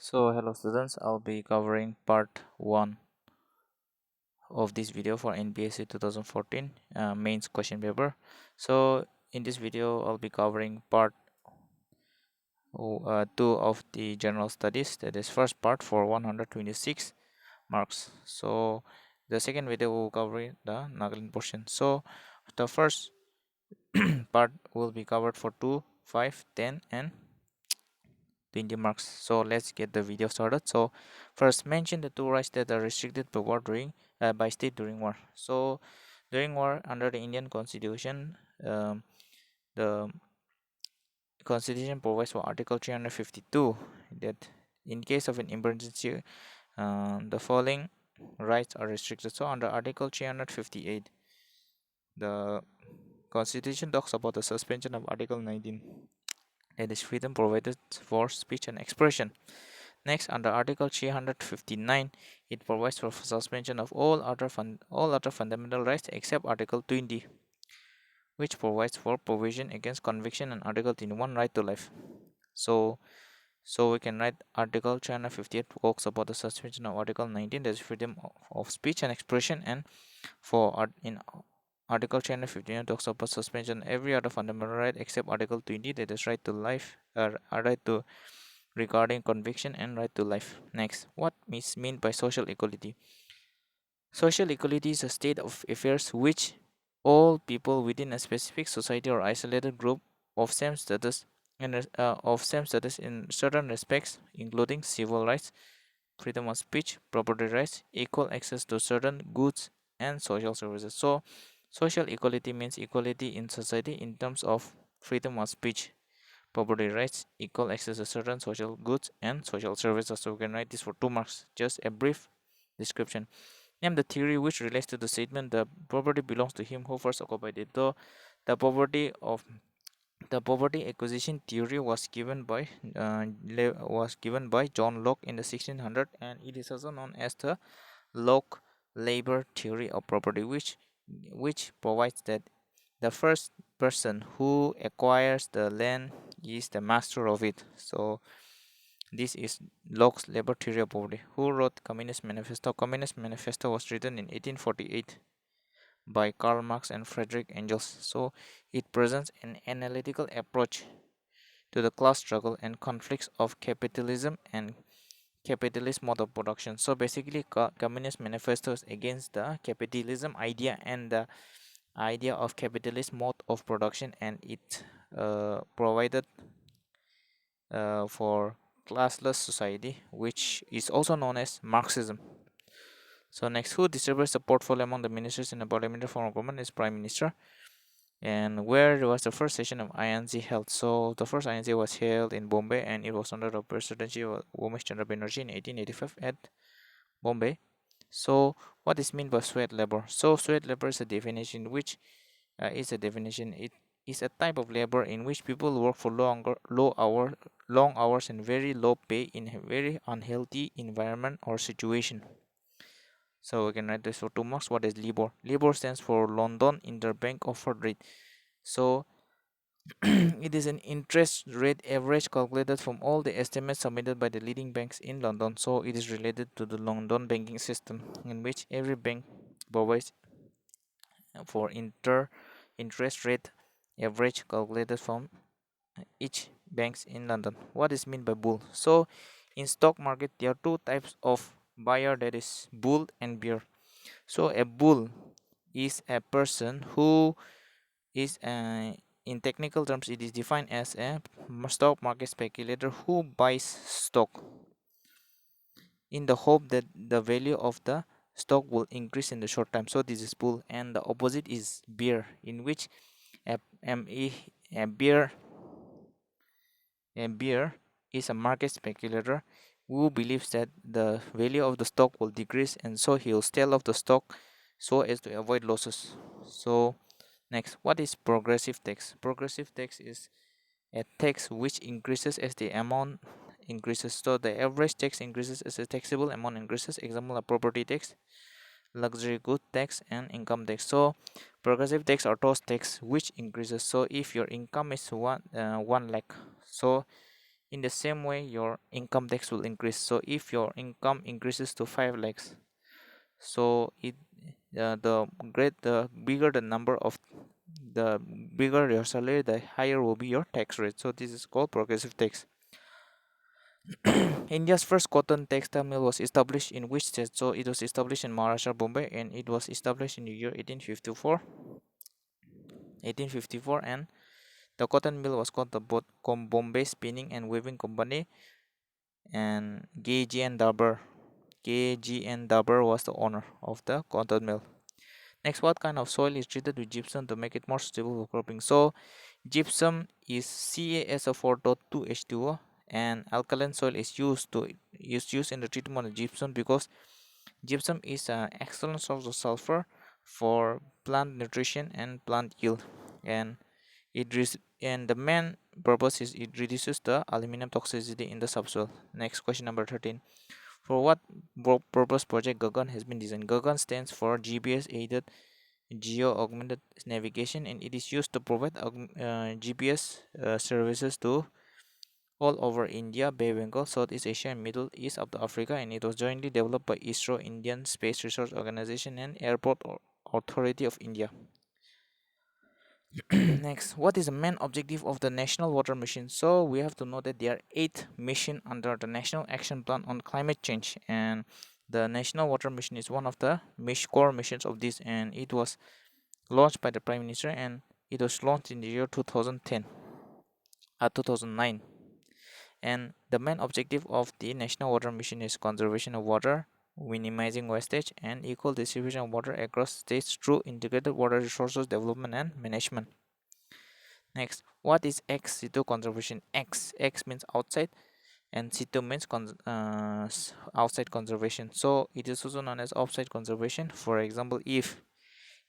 So hello students, I'll be covering part 1 of this video for NPSC 2014 mains question paper. So in this video I'll be covering part 2 of the general studies, that is first part for 126 marks. So the second video will cover the Nagaland portion. So the first part will be covered for 2, 5, 10 and 20 marks. So let's get the video started. So first, mention the two rights that are restricted by war by state during war. So during war, under the Indian Constitution, the Constitution provides for Article 352 that in case of an emergency, the following rights are restricted. So under Article 358, the Constitution talks about the suspension of Article 19, that is freedom provided for speech and expression. Next, under Article 359, it provides for suspension of all other fundamental rights except Article 20, which provides for provision against conviction, and Article 21, right to life. So we can write Article 358 talks about the suspension of Article 19, that is freedom of speech and expression, and in Article 359 talks about suspension of every other fundamental right except Article 20, that is right to life, right to regarding conviction and right to life. Next, what is meant by social equality? Social equality is a state of affairs which all people within a specific society or isolated group of same status in certain respects, including civil rights, freedom of speech, property rights, equal access to certain goods and social services. So social equality means equality in society in terms of freedom of speech, property rights, equal access to certain social goods and social services. So we can write this for 2 marks. Just a brief description. Name the theory which relates to the statement the property belongs to him who first occupied it. Though the poverty acquisition theory was given by John Locke in the 1600, and it is also known as the Locke labor theory of property, which provides that the first person who acquires the land is the master of it. So this is Locke's labor theory of property. Who wrote Communist Manifesto? Communist Manifesto was written in 1848 by Karl Marx and Friedrich Engels. So it presents an analytical approach to the class struggle and conflicts of capitalism and capitalist mode of production. So basically, Communist Manifesto is against the capitalism idea and the idea of capitalist mode of production, and it provided for classless society, which is also known as Marxism. So next, who distributes the portfolio among the ministers in the parliamentary form of government is Prime Minister. And where was the first session of INC held? So the first INC was held in Bombay, and it was under the presidency of Umesh Chandra Banerjee in 1885 at Bombay. So what is meant by sweat labor? So sweat labor is a definition which it is a type of labor in which people work for long hours and very low pay in a very unhealthy environment or situation. So we can write this for 2 marks. What is LIBOR? LIBOR stands for London Interbank Offered Rate. So it is an interest rate average calculated from all the estimates submitted by the leading banks in London. So it is related to the London banking system, in which every bank provides for interest rate average calculated from each banks in London. What is meant by bull? So in stock market there are two types of buyer, that is bull and bear. So a bull is a person who is in technical terms it is defined as a stock market speculator who buys stock in the hope that the value of the stock will increase in the short time. So this is bull, and the opposite is bear, in which a, a bear is a market speculator who believes that the value of the stock will decrease, and so he'll sell off the stock so as to avoid losses. So next, what is progressive tax? Progressive tax is a tax which increases as the amount increases. So the average tax increases as the taxable amount increases. Example, a property tax, luxury good tax, and income tax. So progressive tax are those tax which increases. So if your income is 1 lakh, so in the same way your income tax will increase. So if your income increases to 5 lakhs, so the bigger the number of the bigger your salary, the higher will be your tax rate. So this is called progressive tax. India's first cotton textile mill was established in which state? So it was established in Maharashtra, Bombay, and it was established in the year 1854. And the cotton mill was called the Bombay Spinning and Weaving Company, and KG and Dabur was the owner of the cotton mill. Next, what kind of soil is treated with gypsum to make it more suitable for cropping? So gypsum is CaSO4.2H2O, and alkaline soil is used in the treatment of gypsum because gypsum is an excellent source of sulfur for plant nutrition and plant yield, and the main purpose is it reduces the aluminum toxicity in the subsoil. Next, question number 13. For what purpose project Gagan has been designed? Gagan stands for GPS aided geo augmented navigation, and it is used to provide GPS services to all over India, Bay Bengal, Southeast Asia, and Middle East up to Africa, and it was jointly developed by ISRO, Indian Space Research Organization, and Airport Authority of India. Next, what is the main objective of the National Water Mission? So we have to know that there are 8 missions under the National Action Plan on Climate Change, and the National Water Mission is one of the core missions of this, and it was launched by the Prime Minister, and it was launched in the year 2009. And the main objective of the National Water Mission is conservation of water, minimizing wastage, and equal distribution of water across states through integrated water resources development and management. Next, what is ex situ conservation? Ex means outside, and situ means outside conservation. So it is also known as offsite conservation. For example, if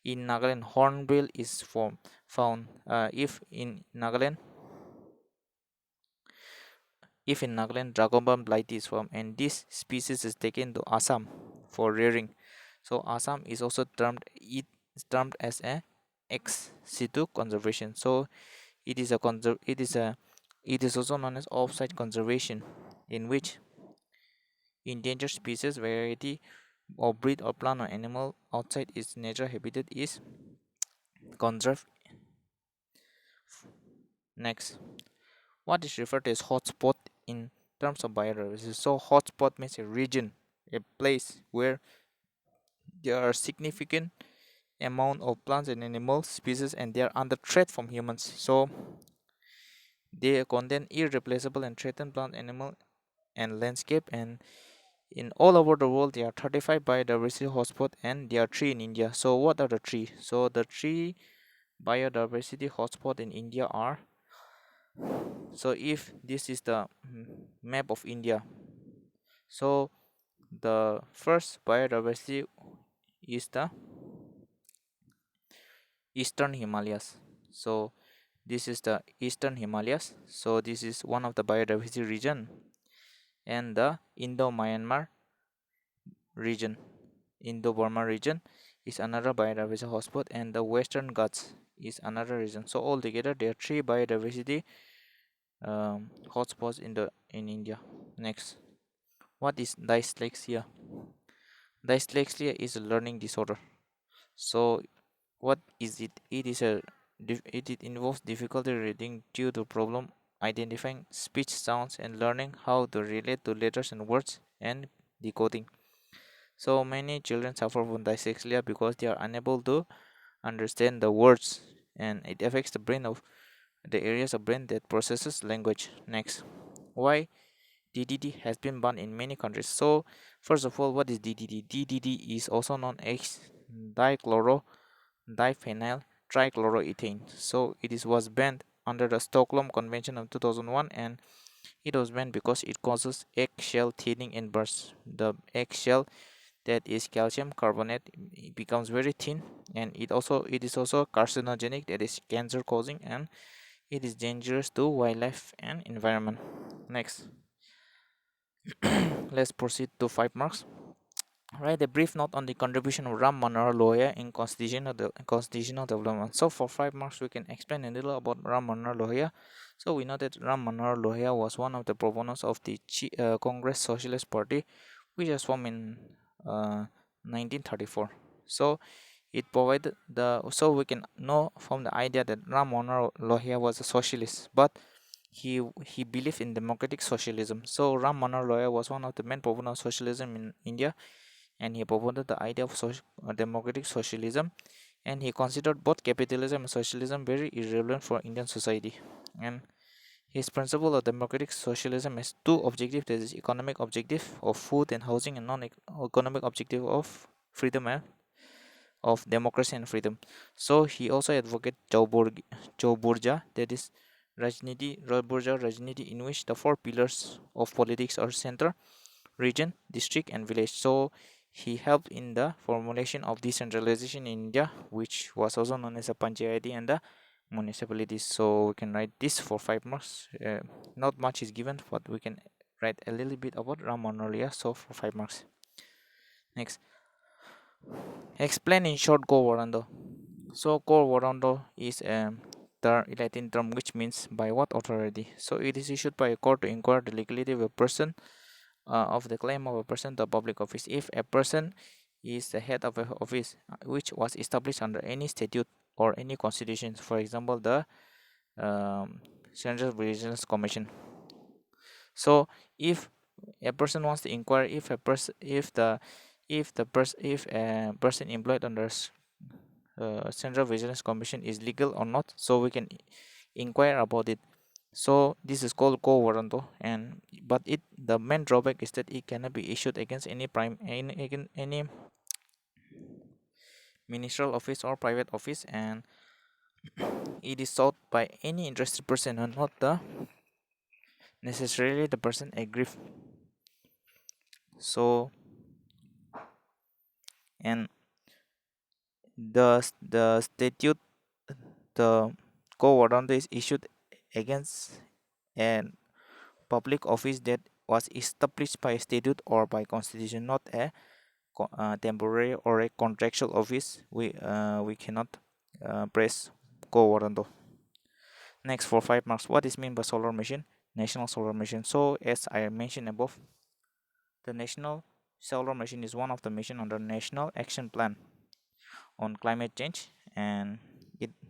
in Nagaland hornbill is found, if in Nagaland Dragonban blight is found, and this species is taken to Assam for rearing, so Assam is also termed as a ex situ conservation. So it is also known as off-site conservation, in which endangered species, variety or breed or plant or animal outside its natural habitat is conserved. Next, what is referred to as hotspot in terms of biodiversity? So hotspot means a region, a place where there are significant amount of plants and animal species and they are under threat from humans. So they contain irreplaceable and threatened plant, animal, and landscape, and in all over the world there are 35 biodiversity hotspots, and there are 3 in India. So what are the 3? So the 3 biodiversity hotspots in India are, so if this is the map of India, so the first biodiversity is the Eastern Himalayas. So this is the Eastern Himalayas. So this is one of the biodiversity region, and the Indo-Myanmar region, Indo-Burma region is another biodiversity hotspot, and the Western Ghats is another region. So altogether there are 3 biodiversity hotspots in India. Next, what is dyslexia? Dyslexia is a learning disorder. So what is it? It involves difficulty reading due to problem identifying speech sounds and learning how to relate to letters and words and decoding. So many children suffer from dyslexia because they are unable to understand the words, and it affects the areas of brain that processes language. Next, why DDT has been banned in many countries? So first of all, what is DDT? DDT is also known as diphenyl trichloroethane. So was banned under the Stockholm Convention of 2001, and it was banned because it causes eggshell thinning in birds. The eggshell, that is calcium carbonate, it becomes very thin, and it is also carcinogenic, that is cancer causing, and it is dangerous to wildlife and environment. Next, let's proceed to 5 marks. write a brief note on the contribution of Ram Manohar Lohia in constitutional development. So for 5 marks, we can explain a little about Ram Manohar Lohia. So we know that Ram Manohar Lohia was one of the proponents of the Congress Socialist Party, which was formed in 1934. So it provided so we can know from the idea that Ram Manohar Lohia was a socialist, but he believed in democratic socialism. So Ram Manohar Lohia was one of the main proponents of socialism in India, and he promoted the idea of democratic socialism, and he considered both capitalism and socialism very irrelevant for Indian society. And his principle of democratic socialism has two objectives: that is economic objective of food and housing, and non-economic objective of freedom and of democracy and freedom. So he also advocated Chauburja, that is Rajniti, in which the four pillars of politics are center, region, district, and village. So he helped in the formulation of decentralization in India, which was also known as a panchayati and the municipalities. So we can write this for 5 marks. Not much is given, but we can write a little bit about Ram Manohar Lohia. So for 5 marks. Next, explain in short Go Warando. So Go Warando is a Latin term which means by what authority. So it is issued by a court to inquire the legality of a person, of the claim of a person to a public office. If a person is the head of an office which was established under any statute or any constitution, for example, the Central Vigilance Commission. So if a person wants to inquire if a person if a person employed under Central Vigilance Commission is legal or not, so we can inquire about it. So this is called quo warranto, and but it the main drawback is that it cannot be issued against any ministerial office or private office, and it is sought by any interested person and not the necessarily the person aggrieved. So, and the statute, the quo warranto is issued against an public office that was established by statute or by constitution, not a temporary or a contractual office. We cannot press quo warranto. Next, for 5 marks, what is meant by solar mission? National solar mission. So as I mentioned above, the national solar mission is one of the mission under National Action Plan on Climate Change, and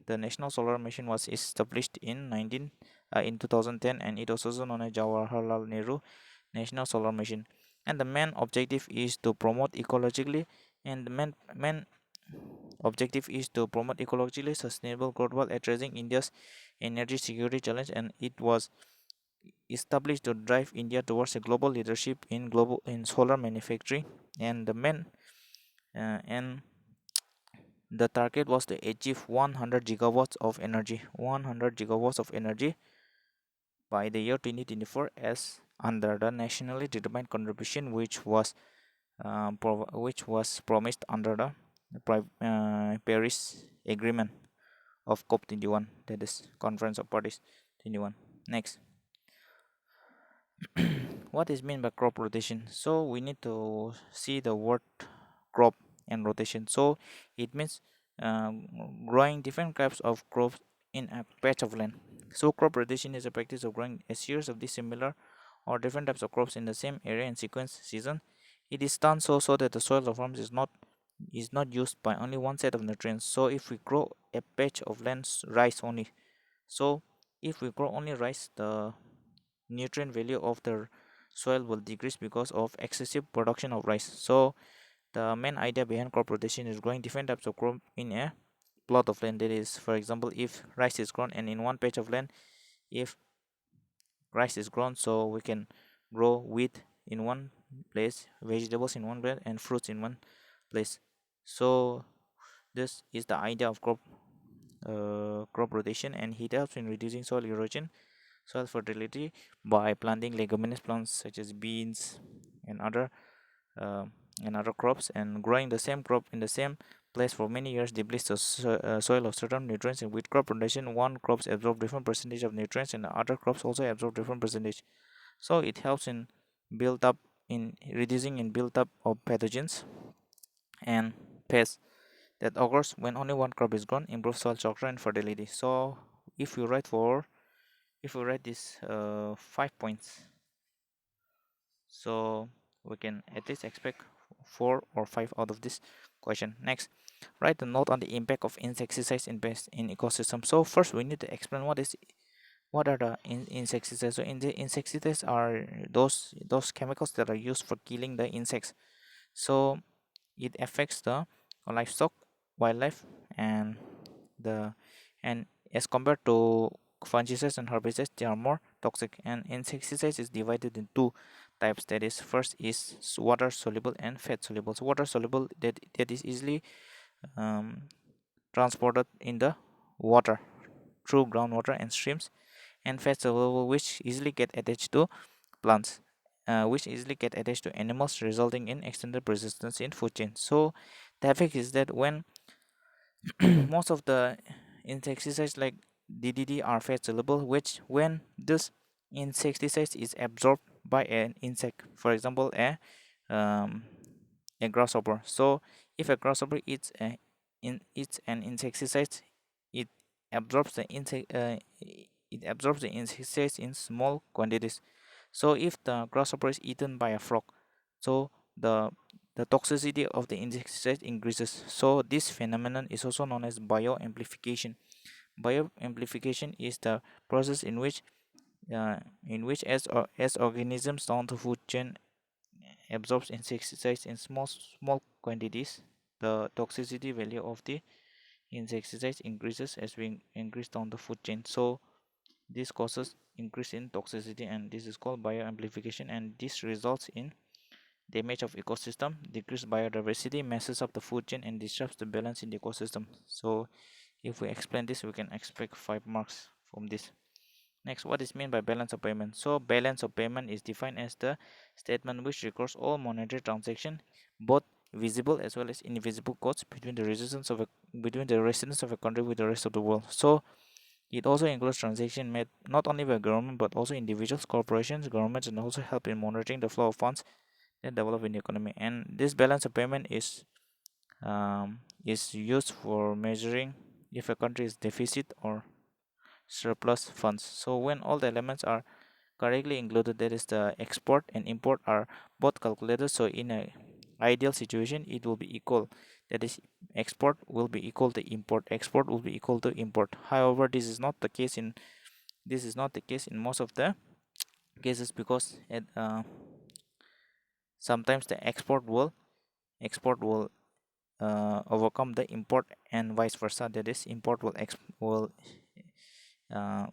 the National Solar Mission was established in 2010, and it was also known as Jawaharlal Nehru National Solar Mission. And the main objective is to promote ecologically, and the main objective is to promote ecologically sustainable growth while addressing India's energy security challenge, and it was established to drive India towards a global leadership in solar manufacturing. And and the target was to achieve 100 gigawatts of energy, 100 gigawatts of energy by the year 2024, as under the nationally determined contribution which was promised under the Paris Agreement of COP21, that is Conference of Parties 21. Next, what is meant by crop rotation? So we need to see the word crop and rotation. So it means growing different types of crops in a patch of land. So crop rotation is a practice of growing a series of dissimilar or different types of crops in the same area in sequence season. It is done so that the soil of farms is not used by only one set of nutrients. So if we grow a patch of land rice only, so if we grow only rice, the nutrient value of the soil will decrease because of excessive production of rice. So the main idea behind crop rotation is growing different types of crop in a plot of land. That is, for example, if rice is grown and in one patch of land, if rice is grown, so we can grow wheat in one place, vegetables in one place, and fruits in one place. So this is the idea of crop rotation, and it helps in reducing soil erosion, soil fertility by planting leguminous plants such as beans and uh, other crops, and growing the same crop in the same place for many years depletes the soil of certain nutrients. And with crop rotation, one crops absorb different percentage of nutrients and the other crops also absorb different percentage, so it helps in build up in build-up of pathogens and pests that occurs when only one crop is grown, improves soil structure and fertility. So if you write this 5 points, so we can at least expect 4 or 5 out of this question. Next, write a note on the impact of insecticides in pests in ecosystem. So first we need to explain what are the insecticides. So in the insecticides are those chemicals that are used for killing the insects. So it affects the livestock, wildlife, and the and as compared to fungicides and herbicides, they are more toxic. And insecticides is divided in two types. That is, first is water soluble and fat soluble. So water soluble, that is easily um, transported in the water through groundwater and streams, and fat soluble, which easily get attached to plants, which easily get attached to animals, resulting in extended persistence in food chain. So the effect is that when most of the insecticides like DDT are fat soluble, which when this insecticide is absorbed by an insect, for example um, a grasshopper. So if a grasshopper eats an insecticide, it absorbs the insecticides in small quantities. So if the grasshopper is eaten by a frog, so the toxicity of the insecticide increases. So this phenomenon is also known as bioamplification. Bioamplification is the process in which as organisms down the food chain absorbs insecticides in small quantities, the toxicity value of the insecticides increases as we increase down the food chain. So this causes increase in toxicity, and this is called bioamplification, and this results in damage of ecosystem, decreased biodiversity, messes up the food chain, and disrupts the balance in the ecosystem. So if we explain this, we can expect 5 marks from this. Next, what is meant by balance of payment? So balance of payment is defined as the statement which records all monetary transaction, both visible as well as invisible costs between the residents of a country with the rest of the world. So it also includes transactions made not only by government but also individuals, corporations, governments, and also help in monitoring the flow of funds that develop in the economy. And this balance of payment is used for measuring if a country is deficit or surplus funds. So when all the elements are correctly included, that is the export and import are both calculated. So in a ideal situation, it will be equal. That is, export will be equal to import. Export will be equal to import. However, this is not the case in most of the cases, because sometimes the export will overcome the import and vice versa. That is, import uh,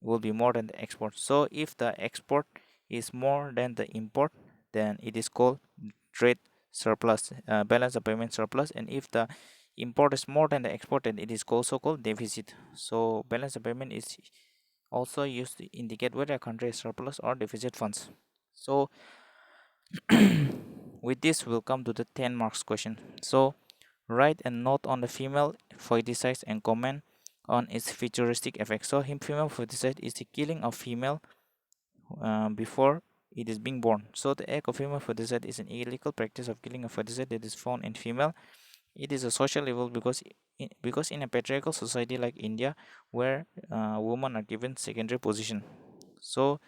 will be more than the export. So if the export is more than the import, then it is called trade surplus, balance of payment surplus. And if the import is more than the export, then it is also called deficit. So balance of payment is also used to indicate whether a country is surplus or deficit funds. So with this we'll come to the 10 marks question. So write a note on the female foeticide and comment on its futuristic effects. So female foeticide is the killing of female before it is being born. So the act of female foeticide is an illegal practice of killing a foeticide that is found in female. It is a social evil because in a patriarchal society like India, where women are given secondary position. So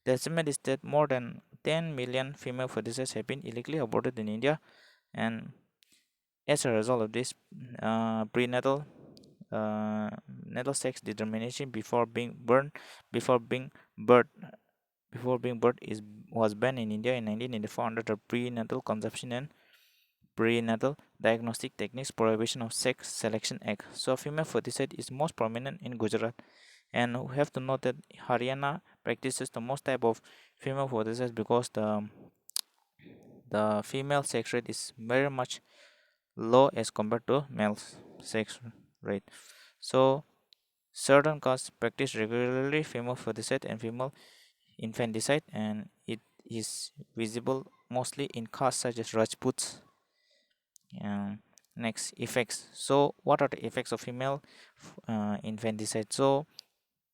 the estimate is that more than 10 million female foeticides have been illegally aborted in India, and as a result of this, prenatal natal sex determination before being birth was banned in India in 1984 under the Prenatal Conception and Prenatal Diagnostic Techniques Prohibition of Sex Selection Act. So female foeticide is most prominent in Gujarat, and we have to note that Haryana practices the most type of female foeticide because the female sex rate is very much low as compared to male sex rate. So certain castes practice regularly female foeticide and female infanticide, and it is visible mostly in castes such as Rajputs. Next, effects. So what are the effects of female infanticide? So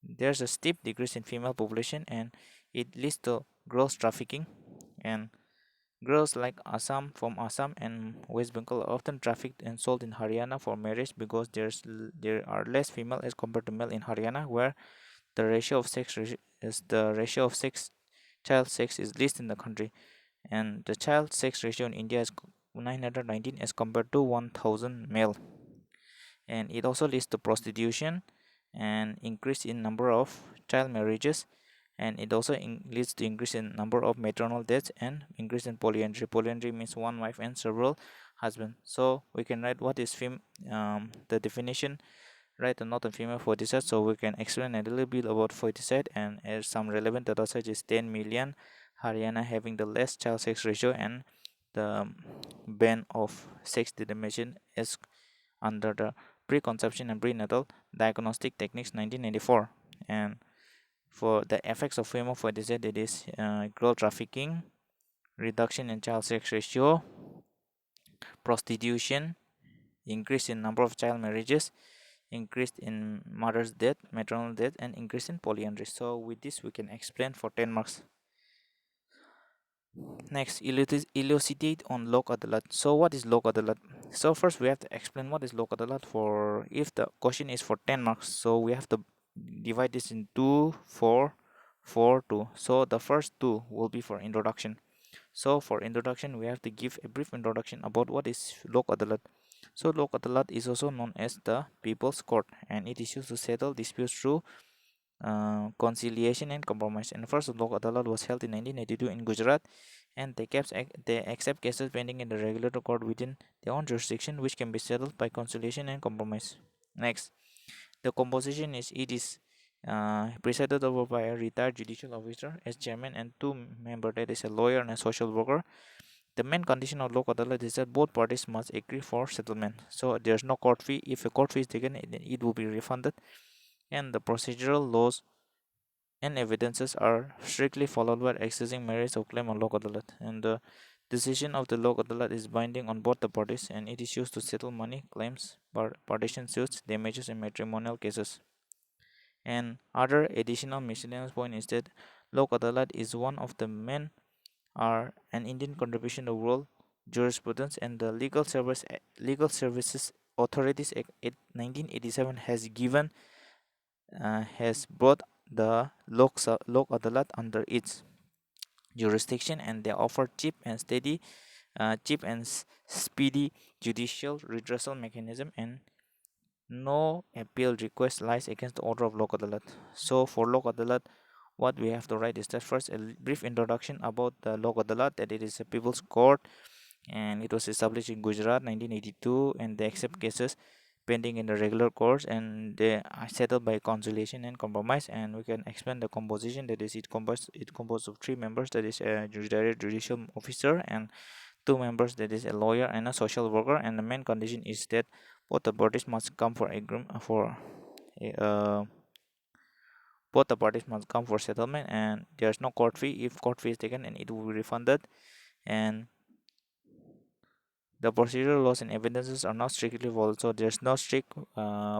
there's a steep decrease in female population, and it leads to gross trafficking and girls like Assam from Assam and West Bengal are often trafficked and sold in Haryana for marriage because there are less female as compared to male in Haryana, where the ratio of sex child sex is least in the country, and the child sex ratio in India is 919 as compared to 1000 male, and it also leads to prostitution and increase in number of child marriages, and it also leads to increase in number of maternal deaths and increase in polyandry. Polyandry means one wife and several husbands. So we can write what is the definition, right, and not a female foeticide. So we can explain a little bit about foeticide, and as some relevant data such is 10 million Haryana having the less child sex ratio, and the ban of sex determination is under the preconception and prenatal diagnostic techniques 1994. And for the effects of female foeticide, it is girl trafficking, reduction in child sex ratio, prostitution, increase in number of child marriages, increase in mother's death, maternal death, and increase in polyandry. So with this we can explain for 10 marks. Next, elucidate on lok adalat. So what is lok adalat? So first we have to explain what is lok adalat. For if the question is for 10 marks, so we have to divide this in 2 4 4 2. So the first two will be for introduction. So for introduction we have to give a brief introduction about what is lok adalat. So lok adalat is also known as the people's court, and it is used to settle disputes through conciliation and compromise. And first lok adalat was held in 1982 in Gujarat, and they accept cases pending in the regulator court within their own jurisdiction, which can be settled by conciliation and compromise. Next, the composition is presided over by a retired judicial officer as chairman and two member, that is a lawyer and a social worker. The main condition of lok adalat is that both parties must agree for settlement. So there's no court fee. If a court fee is taken, it will be refunded, and the procedural laws and evidences are strictly followed by accessing merits of claim on lok adalat. And the decision of the lok adalat is binding on both the parties, and it is used to settle money claims, partition suits, damages, and matrimonial cases. And other additional miscellaneous point is that lok adalat is one of the main are an Indian contribution to world jurisprudence, and the Legal Services Authorities Act 1987 has brought the Lok Adalat under its jurisdiction, and they offer cheap and speedy judicial redressal mechanism, and no appeal request lies against the order of Lok Adalat. So for Lok Adalat, what we have to write is that first a brief introduction about the Lok Adalat, that it is a people's court and it was established in Gujarat 1982, and they accept cases pending in the regular courts, and they are settled by conciliation and compromise. And we can explain the composition, that is it composed of three members, that is a retired judicial officer, and two members, that is a lawyer and a social worker. And the main condition is that both the parties must come for agreement for uh, both the parties must come for settlement, and there's no court fee. If court fee is taken, and it will be refunded. And the procedural laws and evidences are not strictly followed, so there's no strict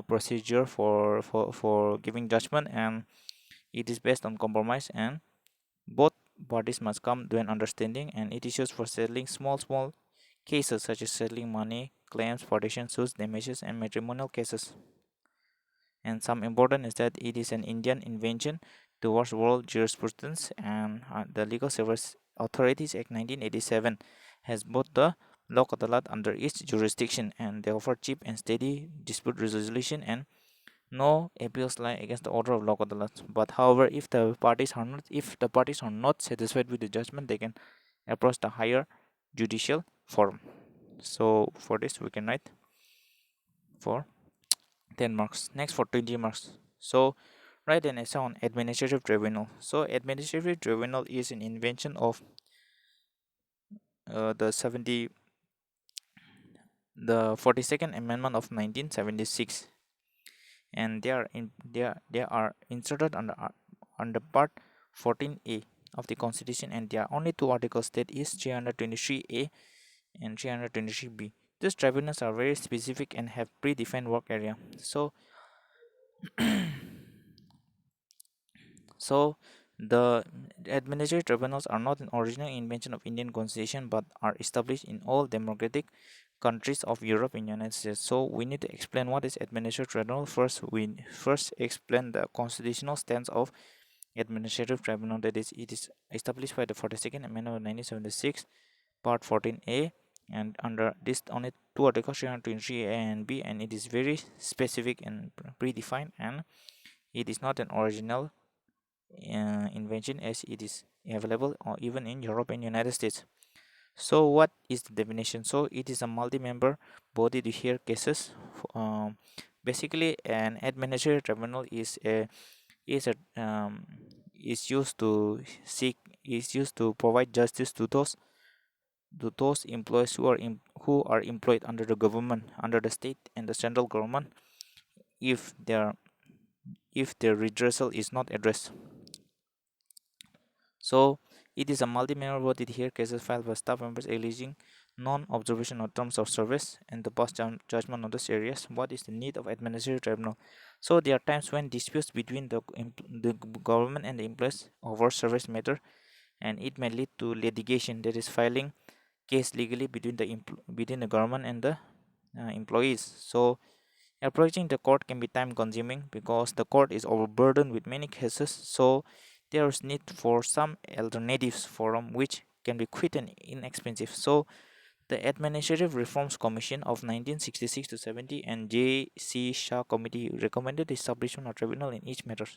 procedure for giving judgment, and it is based on compromise, and both parties must come to an understanding, and it is used for settling small cases such as settling money claims, partition suits, damages, and matrimonial cases. And some important is that it is an Indian invention towards world jurisprudence, and the Legal Service Authorities Act 1987 has both the Lok Adalat under its jurisdiction, and they offer cheap and steady dispute resolution, and no appeals lie against the order of Lok Adalat. But however, if the parties are not satisfied with the judgment, they can approach the higher judicial forum. So for this we can write for 10 marks. Next, for 20 marks. So write an essay on administrative tribunal. So administrative tribunal is an invention of the 42nd Amendment of 1976, and they are inserted under Part 14A of the Constitution, and there are only two articles, that is 323A and 323B. These tribunals are very specific and have predefined work area. So The administrative tribunals are not an original invention of Indian constitution but are established in all democratic countries of Europe and United States. So we need to explain what is administrative tribunal. First, we first explain the constitutional stance of administrative tribunal. That is, it is established by the 42nd Amendment of 1976, Part 14A, and under this only two articles 323A and B, and it is very specific and predefined, and it is not an original invention as it is available or even in Europe and United States. So what is the definition? So it is a multi-member body to hear cases. Um, Basically, an administrative tribunal is a is used to seek is used to provide justice to those employees who are employed under the government, under the state and the central government, if their redressal is not addressed. So it is a multi-member body to hear cases filed by staff members alleging non-observation of terms of service and to pass judgment on those areas. What is the need of administrative tribunal? So there are times when disputes between the government and the employees over service matter, and it may lead to litigation, that is filing case legally between the government and the employees. So approaching the court can be time consuming because the court is overburdened with many cases. So there is need for some alternatives forum which can be quick and inexpensive. So the Administrative Reforms Commission of 1966 to 70 and J.C. Shah Committee recommended the establishment of tribunal in each matter.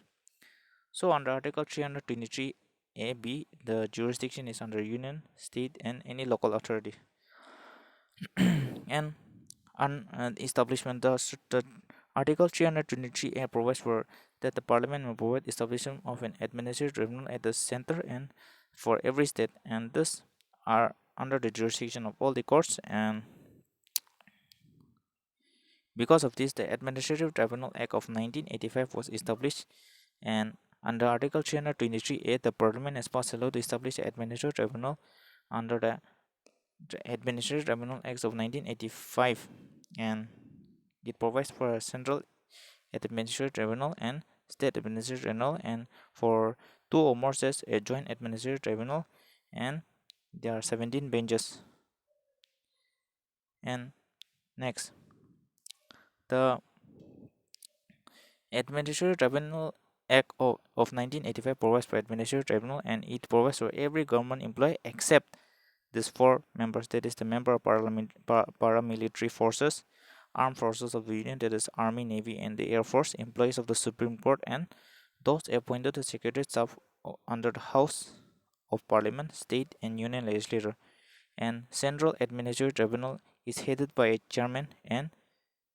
So under Article 323 AB, the jurisdiction is under union, state, and any local authority. And establishment, the Article 323A provides for that the Parliament may provide establishment of an administrative tribunal at the center and for every state, and thus are under the jurisdiction of all the courts. And because of this, the Administrative Tribunal Act of 1985 was established, and under Article 323A, the Parliament has passed a law to establish an administrative tribunal under the Administrative Tribunal Acts of 1985, and it provides for a central administrative tribunal and state administrative tribunal, and for two or more states a joint administrative tribunal, and there are 17 benches. And next, the Administrative Tribunal Act of 1985 provides for administrative tribunal, and it provides for every government employee except these four members, that is the member of paramilitary forces, armed forces of the union, that is army, navy, and the air force, employees of the Supreme Court, and those appointed to secretary staff under the House of Parliament, state, and union legislature. And Central Administrative Tribunal is headed by a chairman and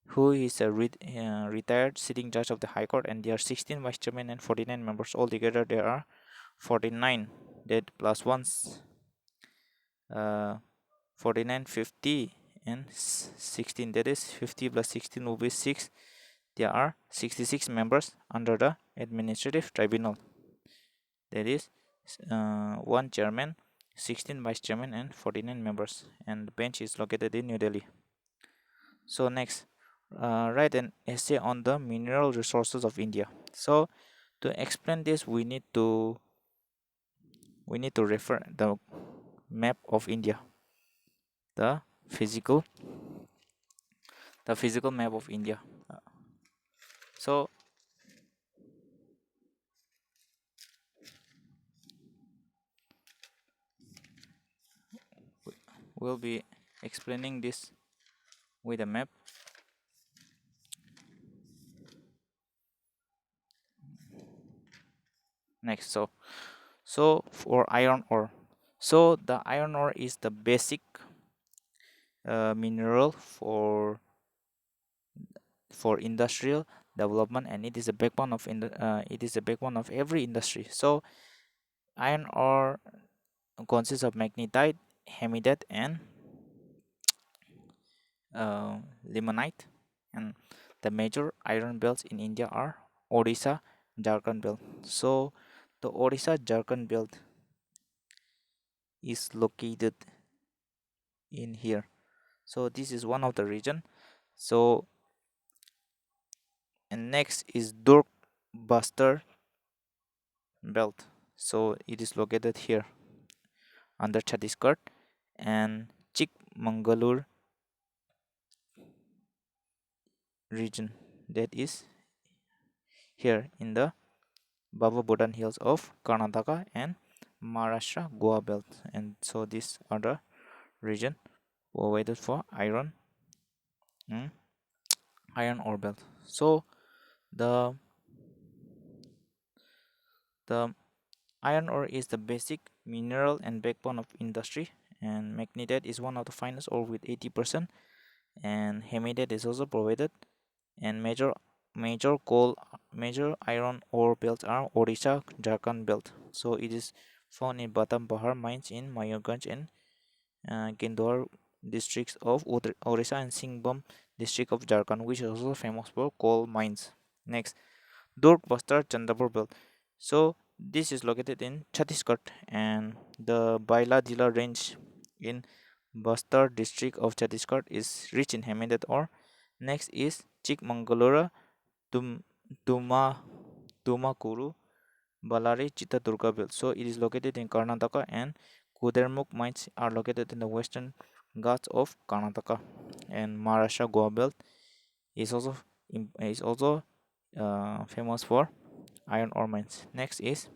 who is a retired sitting judge of the High Court, and there are 16 vice chairmen and 49 members. Altogether, there are 49. That plus ones, 49, 50, and 16. That is 50 plus 16 will be 6. There are 66 members under the administrative tribunal. That is one chairman, 16 vice chairman, and 49 members. And the bench is located in New Delhi. So next, write an essay on the mineral resources of India. So to explain this, we need to refer the map of India, the physical map of India. So we'll be explaining this with a map. Next, so for iron ore, so the iron ore is the basic mineral for industrial development, and it is a backbone of every industry. So iron ore consists of magnetite, hematite, and limonite, and the major iron belts in India are Odisha, Jharkhand belt. So the Odisha Jharkhand belt is located in here. So this is one of the region. So and next is Durg Buster belt. so it is located here under Chhattisgarh, and Chikmagalur region, that is here in the Baba Budan hills of Karnataka and Maharashtra Goa belt. And so these are the region provided for mm, iron ore belt. So the the iron ore is the basic mineral and backbone of industry, and magnetite is one of the finest ore with 80%, and hematite is also provided. And major iron ore belts are Odisha Jharkhand belt. So it is found in Batam Bahar mines in Mayurganj and Gindwar districts of Odisha and Singhbum district of Jharkhand, which is also famous for coal mines. Next, Durg Bastar Chandapur belt. So this is located in Chhattisgarh, and the Baila Jila range in Bastar district of Chhattisgarh is rich in hematite ore. Next is Chikmagalur Tum Tuma Tumakuru Ballari Chitradurga belt. So it is located in Karnataka, and Kudermuk mines are located in the western Ghats of Karnataka. And Maharashtra Goa belt is also famous for iron ore mines. Next is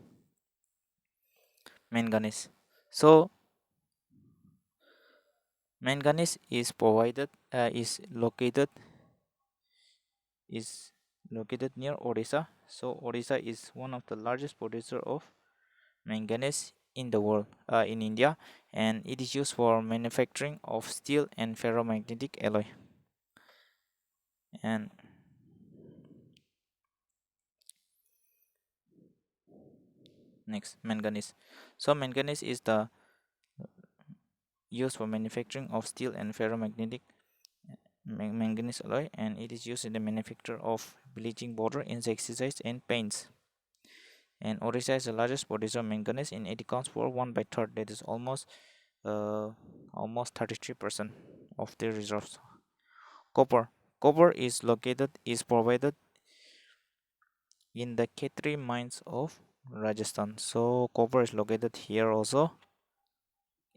manganese. So manganese is located near Odisha. So Odisha is one of the largest producer of manganese in the world, in India, and it is used for manufacturing of steel and ferromagnetic alloy. And next, manganese. So manganese is the used for manufacturing of steel and ferromagnetic manganese alloy, and it is used in the manufacture of bleaching powder, insecticides, and paints. And Odisha is the largest producer of manganese, and it accounts for 1/3, that is almost 33% of the reserves. Copper. Copper is provided in the Khetri mines of Rajasthan. So copper is located here also,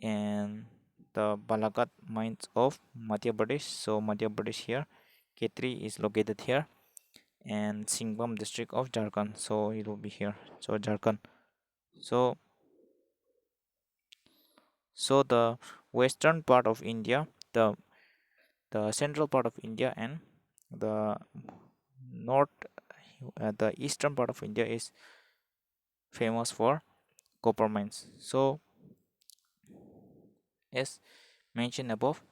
and the Balagat mines of Madhya Pradesh. So Madhya Pradesh here, Khetri is located here, and Singhbum district of Jharkhand. So it will be here. So Jharkhand. So the western part of India, the central part of India, and the north, the eastern part of India is famous for copper mines. So as mentioned above,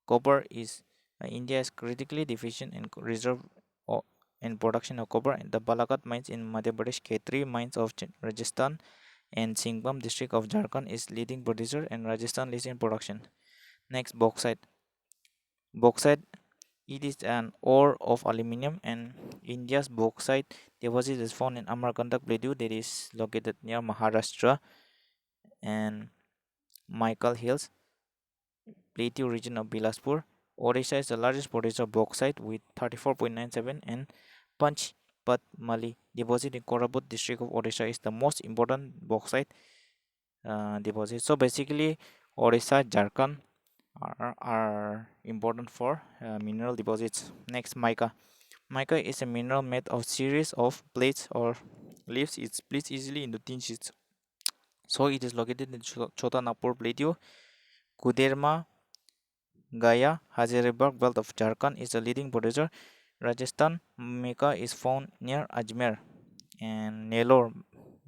copper is India is critically deficient in reserve in production of copper. The Balagat mines in Madhya Pradesh, Khetri mines of Rajasthan, and Singhbum district of Jharkhand is leading producer, and Rajasthan leads in production. Next, bauxite. Bauxite, it is an ore of aluminium, and India's bauxite deposit is found in Amarkantak Plateau, that is located near Maharashtra, and Michael Hills Plateau region of Bilaspur. Odisha is the largest producer of bauxite with 34.97, and Panchpatmali deposit in Koraput district of Odisha is the most important bauxite deposit. So basically, Odisha, Jharkhand are important for mineral deposits. Next, mica. Mica is a mineral made of series of plates or leaves. It splits easily into thin sheets. So it is located in Chotanagpur Plateau. Kuderma Gaya Hazaribagh belt of Jharkhand is the leading producer. Rajasthan mica is found near Ajmer, and Nellore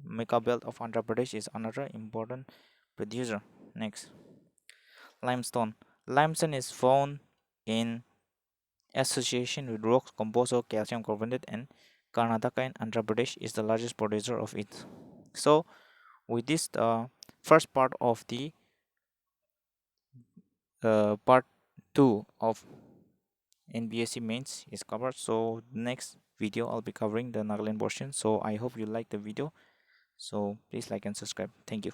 mica belt of Andhra Pradesh is another important producer. Next, limestone. Limestone is found in association with rocks composed of calcium carbonate, and Karnataka and Andhra Pradesh is the largest producer of it. So, with this, the first part of the part 2 of NPSC mains is covered. So next video I'll be covering the Nagaland portion. So I hope you like the video. So please like and subscribe. Thank you.